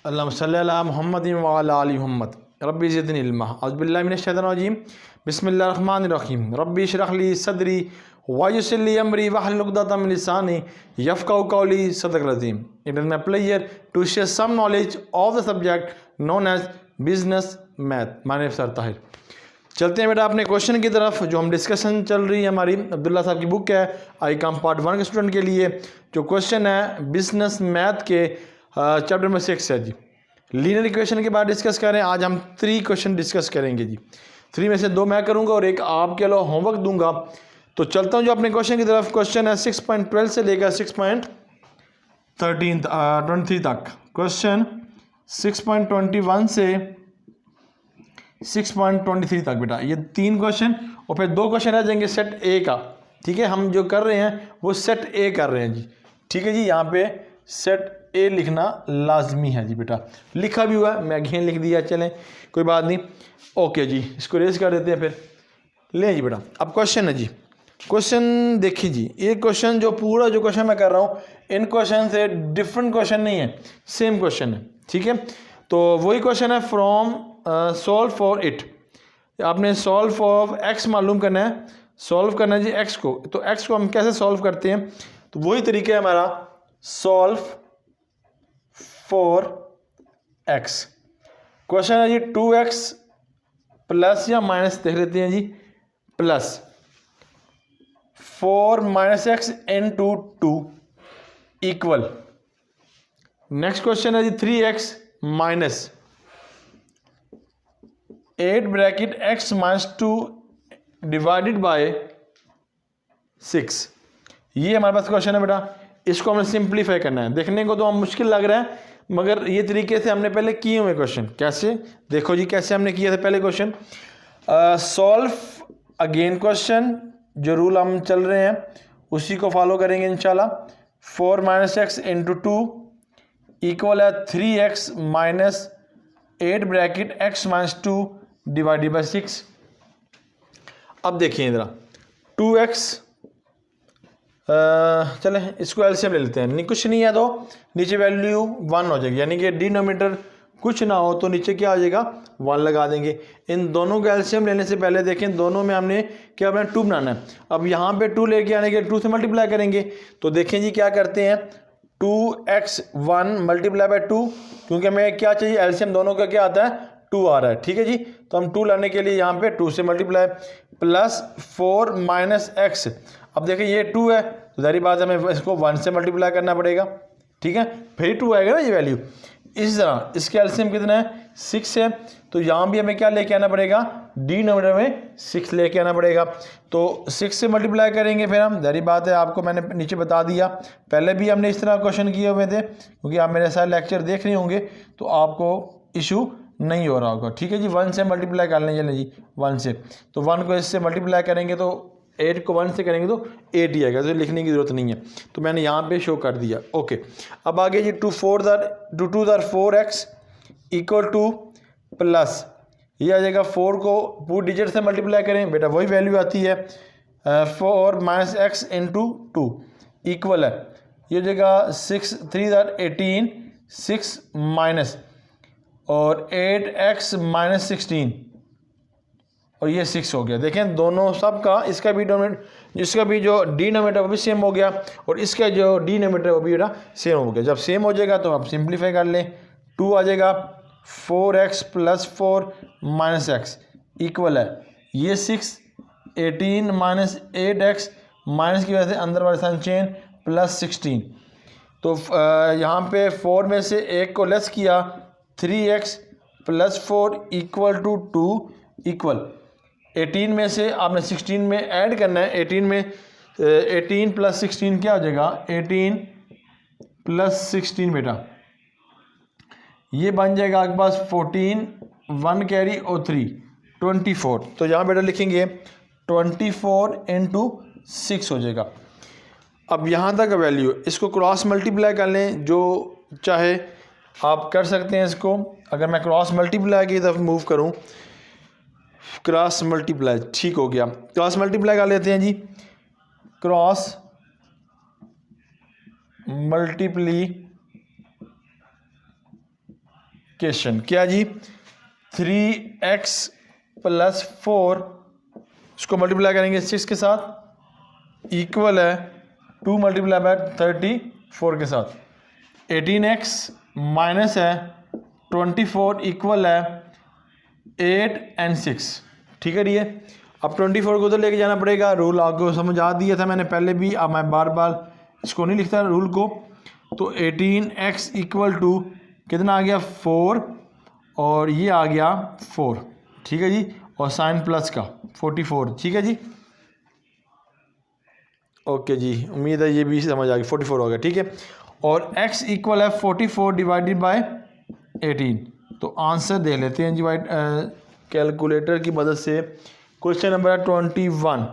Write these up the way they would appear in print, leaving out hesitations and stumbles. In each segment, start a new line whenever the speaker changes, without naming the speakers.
अल्लाहुम्मा सल्लि अला मुहम्मदिन व अला आलि मुहम्मद रब्बि ज़िदनी इल्मा अऊज़ु बिल्लाहि मिनश शैतानिर रजीम बिस्मिल्लाहिर रहमानिर रहीम रब्बि इश्रह ली सदरी व यस्सिर ली अमरी वहलुल उक़दतम मिन लिसानी यफ़क़हू क़ौली सदक़ल अज़ीम। It is my player to share some knowledge of the subject known as business math. My name sir Tahir. चलते हैं बेटा अपने क्वेश्चन की तरफ। जो हम डिस्कशन चल रही है हमारी अब्दुल्ला साहब की बुक है आई कॉम पार्ट 1 के स्टूडेंट के लिए। जो क्वेश्चन है बिजनेस मैथ के चैप्टर नंबर 6 है जी। लीनियर इक्वेशन के बाद डिस्कस करें। आज हम 3 क्वेश्चन डिस्कस करेंगे जी। 3 में से 2 मैं करूंगा और एक आपके लिए होमवर्क दूंगा। तो चलता हूं जो अपने क्वेश्चन की तरफ। क्वेश्चन है 6.12 से लेकर 6.23 तक। क्वेश्चन 6.21 से 6.23 तक बेटा ये 3 क्वेश्चन और फिर 2 क्वेश्चन रह जाएंगे सेट ए का। ठीक है, हम जो कर रहे हैं वो सेट ए कर रहे हैं जी। ठीक है जी, यहाँ पे सेट ए लिखना लाजमी है जी बेटा। लिखा भी हुआ है, मैं घेन लिख दिया, चलें कोई बात नहीं। ओके जी, इसको रेज कर देते हैं फिर। ले जी बेटा, अब क्वेश्चन है जी। क्वेश्चन देखिए जी, ये क्वेश्चन जो पूरा जो क्वेश्चन मैं कर रहा हूँ इन क्वेश्चन से डिफरेंट क्वेश्चन नहीं है, सेम क्वेश्चन है। ठीक है, तो वही क्वेश्चन है फ्रॉम सॉल्व फॉर इट। आपने सॉल्व फॉर एक्स मालूम करना है, सॉल्व करना है जी एक्स को। तो एक्स को हम कैसे सॉल्व करते हैं, तो वही तरीका है हमारा सॉल्व फॉर एक्स। क्वेश्चन है जी 2x प्लस या माइनस देख लेते हैं जी, plus 4 minus x into 2 equal. Next question है जी 3x minus 8 bracket x minus 2 divided by 6। ये हमारे पास क्वेश्चन है बेटा। इसको हमें सिंप्लीफाई करना है। देखने को तो हम मुश्किल लग रहा है मगर ये तरीके से हमने पहले किए हुए क्वेश्चन। कैसे, देखो जी कैसे हमने किए थे पहले क्वेश्चन। सॉल्व अगेन क्वेश्चन, जो रूल हम चल रहे हैं उसी को फॉलो करेंगे इंशाल्लाह। 4 माइनस एक्स इंटू 2 इक्वल है 3x minus 8 bracket x minus 2 divided by 6। अब देखिए इधर 2x चले इसको एलसीएम ले लेते हैं। नहीं कुछ नहीं है तो नीचे वैल्यू 1 हो जाएगी, यानी कि डिनोमिनेटर कुछ ना हो तो नीचे क्या आ जाएगा 1 लगा देंगे। इन दोनों का एलसीएम लेने से पहले देखें दोनों में हमने क्या अपना 2 बनाना है। अब यहाँ पे 2 लेके आने के 2 से मल्टीप्लाई करेंगे। तो देखें जी क्या करते हैं 2x1 मल्टीप्लाई बाई 2, क्योंकि हमें क्या चाहिए एलसीएम दोनों का क्या आता है 2 आ रहा है। ठीक है जी, तो हम 2 लाने के लिए यहाँ पे 2 से मल्टीप्लाई प्लस 4 माइनस एक्स। अब देखिए ये 2 है तो जारी बात है हमें इसको 1 से मल्टीप्लाई करना पड़ेगा। ठीक है, फिर 2 आएगा ना ये वैल्यू। इसी तरह इसके एलसीएम कितना है 6 है, तो यहाँ भी हमें क्या लेके आना पड़ेगा डिनोमिनेटर में 6 लेके आना पड़ेगा। तो 6 से मल्टीप्लाई करेंगे फिर हम, जारी बात है आपको मैंने नीचे बता दिया। पहले भी हमने इस तरह क्वेश्चन किए हुए थे, क्योंकि आप मेरे सारे लेक्चर देख रहे होंगे तो आपको इशू नहीं हो रहा होगा। ठीक है जी, 1 से मल्टीप्लाई कर लें चलें जी 1 से, तो 1 को इससे मल्टीप्लाई करेंगे तो 8 को 1 से करेंगे तो 8 ही आएगा, तो लिखने की ज़रूरत नहीं है। तो मैंने यहाँ पे शो कर दिया। ओके, अब आगे जी 2 2 4x इक्वल टू प्लस ये आ जाएगा 4 को पूरी डिजिट से मल्टीप्लाई करें बेटा वही वैल्यू आती है 4 माइनस एक्स इंटू 2 इक्वल है ये हो जाएगा 6 3 18 6 माइनस और 8x माइनस 16 और ये 6 हो गया। देखें दोनों सब का इसका भी इसका भी जो डिनोमिनेटर वो भी सेम हो गया और इसका जो डिनोमिनेटर वो भी बेटा सेम हो गया। जब सेम हो जाएगा तो आप सिंप्लीफाई कर लें, 2 आ जाएगा 4x plus 4 minus x equal है ये 6 18 माइनस 8x माइनस की वजह से अंदर वाले साइन चेन प्लस 16। तो यहाँ पे 4 में से 1 को लेस किया 3x plus 4 equal to 2 equal 18 में से आपने 16 में ऐड करना है। 18 में 18 प्लस 16 क्या हो जाएगा 18 प्लस 16 बेटा ये बन जाएगा आपके पास 14 1 कैरी और 3 24। तो यहाँ बेटा लिखेंगे 24 इंटू 6 हो जाएगा। अब यहाँ तक वैल्यू इसको क्रॉस मल्टीप्लाई कर लें, जो चाहे आप कर सकते हैं इसको। अगर मैं क्रॉस मल्टीप्लाई की तरफ मूव करूँ, क्रॉस मल्टीप्लाई ठीक हो गया, क्रॉस मल्टीप्लाई कर लेते हैं जी। क्रॉस मल्टीप्ली मल्टीप्लिकेशन क्या जी, 3x + 4 इसको मल्टीप्लाई करेंगे 6 के साथ, इक्वल है 2 × 34 के साथ, 18x माइनस है 24 इक्वल है 8 और 6। ठीक है ये, अब 24 को उधर लेके जाना पड़ेगा। रूल आपको समझा दिया था मैंने पहले भी, अब मैं बार बार इसको नहीं लिखता रूल को। तो 18x इक्वल टू कितना आ गया 4 और ये आ गया 4। ठीक है जी, और साइन प्लस का 44। ठीक है जी, ओके जी, उम्मीद है ये भी समझ आ गई। 44 हो गया। ठीक है, और x इक्वल है 44 डिवाइडेड बाय 18। तो आंसर दे लेते हैं जी कैलकुलेटर की मदद से। Question number 21।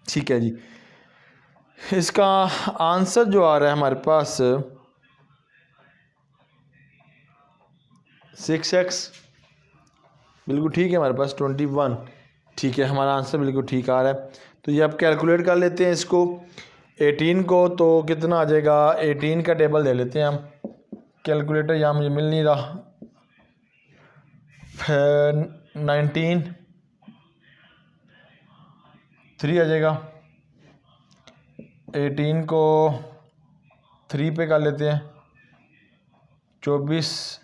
ठीक है जी, इसका आंसर जो आ रहा है हमारे पास 6x, बिल्कुल ठीक है हमारे पास 21। ठीक है, हमारा आंसर बिल्कुल ठीक आ रहा है। तो ये अब कैलकुलेट कर लेते हैं इसको 18 को, तो कितना आ जाएगा 18 का टेबल दे लेते हैं हम। कैलकुलेटर यहाँ मुझे मिल नहीं रहा। 19 3 आ जाएगा, 18 को 3 पे कर लेते हैं, 24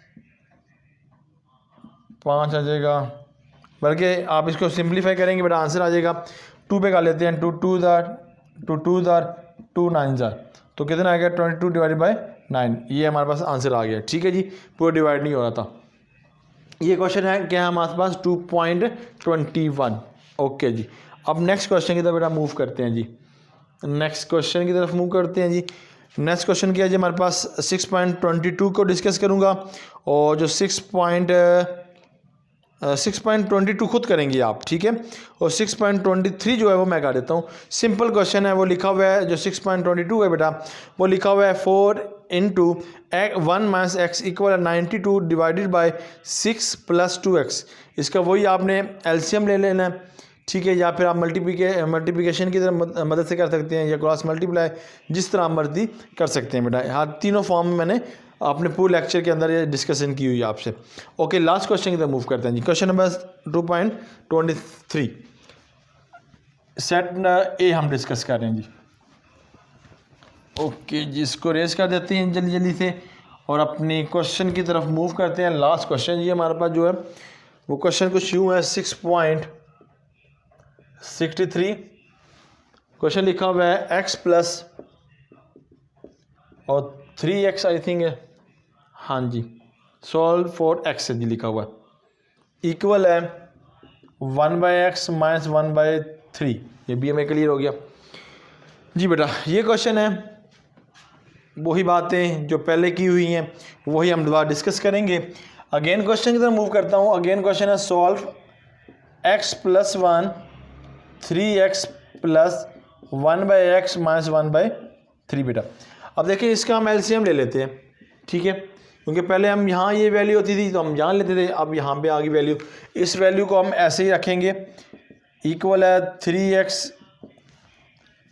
5 आ जाएगा, बल्कि आप इसको सिंप्लीफाई करेंगे बेटा आंसर आ जाएगा। 2 पे कर लेते हैं, 2 2 9 तो कितना आ गया 22 डिवाइडेड बाय 9। ये हमारे पास आंसर आ गया। ठीक है जी, पूरा डिवाइड नहीं हो रहा था। ये क्वेश्चन है क्या हमारे पास 2.21। ओके जी, अब नेक्स्ट क्वेश्चन की तरफ बेटा मूव करते हैं जी। नेक्स्ट क्वेश्चन की तरफ मूव करते हैं जी। नेक्स्ट क्वेश्चन क्या है जी हमारे पास 6.22 को डिस्कस करूँगा, और जो 6.22 खुद करेंगे आप। ठीक है, और 6.23 जो है वो मैं कर देता हूँ। सिंपल क्वेश्चन है, वो लिखा हुआ है जो 6.22 है बेटा, वो लिखा हुआ है 4 × 1 - x equal 92 divided by 6 + 2x। इसका वही आपने एलसीएम ले लेना है। ठीक है, या फिर आप मल्टीप्लिकेशन की तरह मदद से कर सकते हैं, या क्रॉस मल्टीप्लाई, जिस तरह आप मर्जी कर सकते हैं बेटा। हाँ, तीनों फॉर्म में मैंने आपने पूरे लेक्चर के अंदर ये डिस्कशन की हुई है आपसे। ओके, लास्ट क्वेश्चन की तरफ मूव करते हैं जी। क्वेश्चन नंबर 2.23 सेट ए हम डिस्कस कर रहे हैं जी। ओके जी, इसको रेस कर देते हैं जल्दी जल्दी से और अपनी क्वेश्चन की तरफ मूव करते हैं। लास्ट क्वेश्चन जी हमारे पास जो है वो क्वेश्चन कुछ यूँ है 6.63। क्वेश्चन लिखा हुआ है x प्लस और 3x आई थिंक है, हाँ जी, सॉल्व फॉर x जी लिखा हुआ है, इक्वल है 1/x - 1/3। ये भी हमें क्लियर हो गया जी बेटा। ये क्वेश्चन है, वही बातें जो पहले की हुई हैं वही हम दोबारा डिस्कस करेंगे। अगेन क्वेश्चन की तरफ मूव करता हूँ। अगेन क्वेश्चन है सॉल्व x + 1 3x + 1/x - 1/3 बेटा। अब देखिए इसका हम एलसीएम ले लेते हैं। ठीक है, क्योंकि पहले हम यहाँ ये वैल्यू होती थी तो हम यहाँ लेते थे, अब यहाँ पे आ गई वैल्यू। इस वैल्यू को हम ऐसे ही रखेंगे, इक्वल है 3x,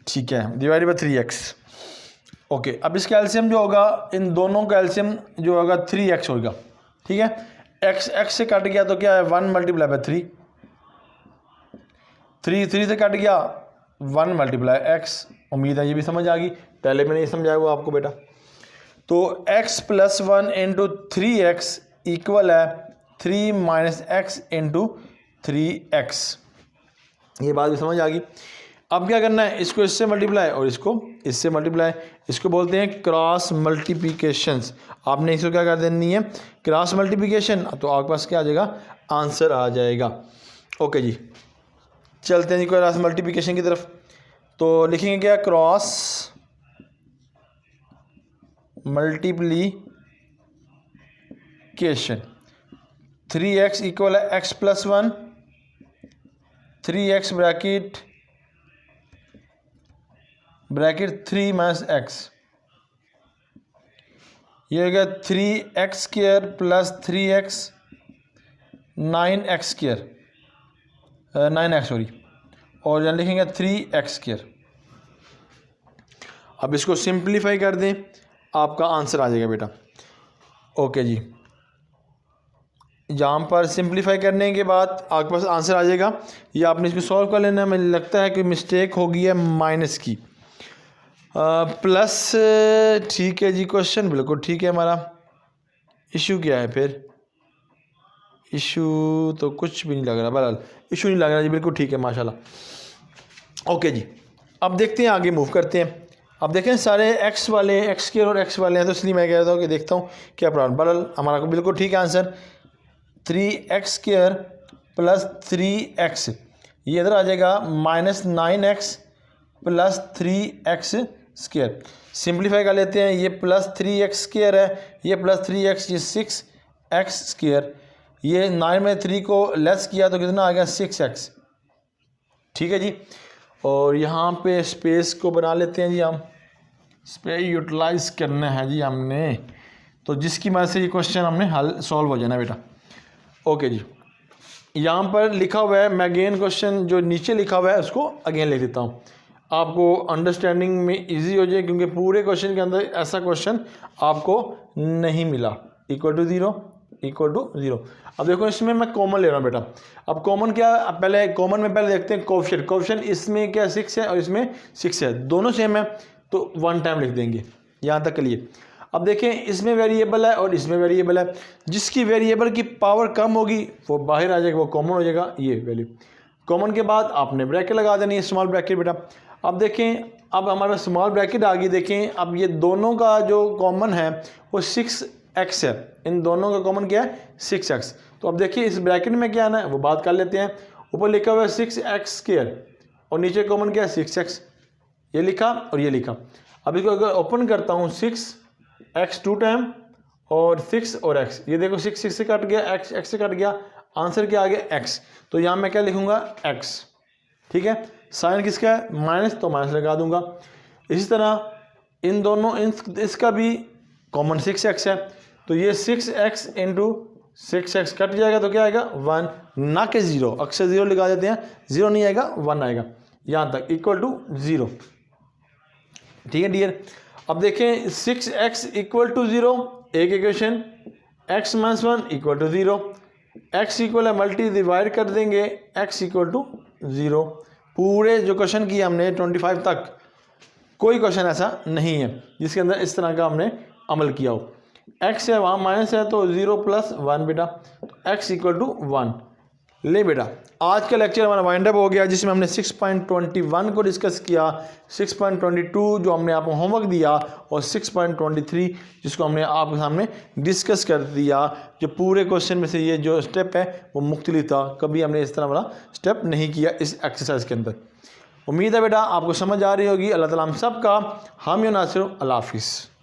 ठीक है, डिवाइडेड बाय 3x। ओके, अब इसका एलसीएम जो होगा, इन दोनों का एलसीएम जो होगा 3x होगा। ठीक है, x से कट गया तो क्या है 1 × 3, 3 से कट गया 1 × x। उम्मीद है ये भी समझ आ गई, पहले मैंने ये समझाया हुआ आपको बेटा। तो x + 1 × 3x इक्वल है 3 - x × 3x। ये बात भी समझ आ गई। अब क्या करना है, इसको इससे मल्टीप्लाई और इसको इससे मल्टीप्लाई, इसको बोलते हैं क्रॉस मल्टीप्लिकेशंस। आपने इसको क्या कर देनी है, क्रॉस मल्टीप्लिकेशन, तो आपके पास क्या आ जाएगा, आंसर आ जाएगा। ओके जी, चलते हैं जी क्रॉस मल्टीप्लिकेशन की तरफ। तो लिखेंगे क्या, क्रॉस मल्टीप्लिकेशन। 3x इक्वल है x + 1, 3x ब्रैकेट 3 - x, ये हो गया 3x² + 3x 9x², 9x sorry, और यहाँ लिखेंगे 3x²। अब इसको सिंप्लीफाई कर दें, आपका आंसर आ जाएगा बेटा। ओके जी, यहाँ पर सिंप्लीफाई करने के बाद आपके पास आंसर आ जाएगा। ये आपने इसको सॉल्व कर लेना है। मुझे लगता है कि मिस्टेक हो गई है माइनस की, प्लस ठीक है जी। क्वेश्चन बिल्कुल ठीक है हमारा। इशू क्या है फिर? इशू तो कुछ भी नहीं लग रहा, बहरहाल इशू नहीं लग रहा जी, बिल्कुल ठीक है माशाल्लाह। ओके जी, अब देखते हैं, आगे मूव करते हैं। अब देखें सारे एक्स वाले, एक्स स्क्वायर और एक्स वाले हैं, तो इसलिए मैं कह रहा हूँ कि देखता हूँ क्या प्रॉब्लम। बहरहाल हमारा को बिल्कुल ठीक है आंसर। 3x² प्लस 3x, ये इधर आ जाएगा -9x प्लस 3x²। सिंप्लीफाई कर लेते हैं। ये प्लस 3x² है, ये प्लस 3x, ये 6x²। ये 9 में 3 को लेस किया तो कितना आ गया? 6x। ठीक है जी। और यहाँ पे स्पेस को बना लेते हैं जी, हम स्पेस यूटिलाइज करना है जी हमने, तो जिसकी मदद से ये क्वेश्चन हमने हल सॉल्व हो जाना बेटा। ओके जी, यहाँ पर लिखा हुआ है, मैं अगेन क्वेश्चन जो नीचे लिखा हुआ है उसको अगेन लिख देता हूँ, आपको अंडरस्टैंडिंग में इजी हो जाए, क्योंकि पूरे क्वेश्चन के अंदर ऐसा क्वेश्चन आपको नहीं मिला। Equal to zero. अब देखो इसमें मैं कॉमन ले रहा हूँ बेटा। अब कॉमन क्या, अब पहले कॉमन में पहले देखते हैं कोएफिशिएंट इसमें क्या 6 है और इसमें 6 है, दोनों सेम है, तो 1 टाइम लिख देंगे। यहाँ तक के लिए अब देखें, इसमें वेरिएबल है और इसमें वेरिएबल है, जिसकी वेरिएबल की पावर कम होगी वो बाहर आ जाएगा, वो कॉमन हो जाएगा ये वैल्यू। कॉमन के बाद आपने ब्रैकेट लगा देनी है, स्मॉल ब्रैकेट बेटा। अब देखें, अब हमारा स्मॉल ब्रैकेट आ गई। देखें अब ये दोनों का जो कॉमन है वो 6x है, इन दोनों का कॉमन क्या है? 6x। तो अब देखिए इस ब्रैकेट में क्या आना है वो बात कर लेते हैं। ऊपर लिखा हुआ है 6x² और नीचे कॉमन क्या है? 6x। ये लिखा और ये लिखा। अब इसको अगर ओपन करता हूँ, 6x 2 टाइम और 6 और x, ये देखो 6 से कट गया, x से कट गया, आंसर क्या आ गया? x। तो यहाँ मैं क्या लिखूंगा? x। ठीक है, साइन किसका है? माइनस, तो माइनस लगा दूंगा। इसी तरह इन दोनों इसका भी कॉमन 6x है, तो ये 6x इंटू 6x कट जाएगा तो क्या आएगा? 1, ना कि 0। अक्सर 0 लगा देते हैं, 0 नहीं आएगा, 1 आएगा। यहाँ तक इक्वल टू 0। ठीक है डियर। अब देखें 6x इक्वल टू 0, एक equation, x minus 1 equal to 0, x equal है मल्टी डिवाइड कर देंगे, x इक्वल टू 0। पूरे जो क्वेश्चन किए हमने 25 तक, कोई क्वेश्चन ऐसा नहीं है जिसके अंदर इस तरह का हमने अमल किया हो। x है, वहाँ माइनस है, तो 0 प्लस 1 बेटा, x इक्वल टू 1। ले बेटा, आज का लेक्चर हमारा वाइंड अप हो गया, जिसमें हमने 6.21 को डिस्कस किया, 6.22 जो हमने आपको होमवर्क दिया, और 6.23 जिसको हमने आपके सामने डिस्कस कर दिया। जो पूरे क्वेश्चन में से ये जो स्टेप है वो मुख्तलिफ था, कभी हमने इस तरह वाला स्टेप नहीं किया इस एक्सरसाइज के अंदर। उम्मीद है बेटा आपको समझ आ रही होगी। अल्लाह ताला हम सब का हामी नासिर। अल्लाह हाफिज़।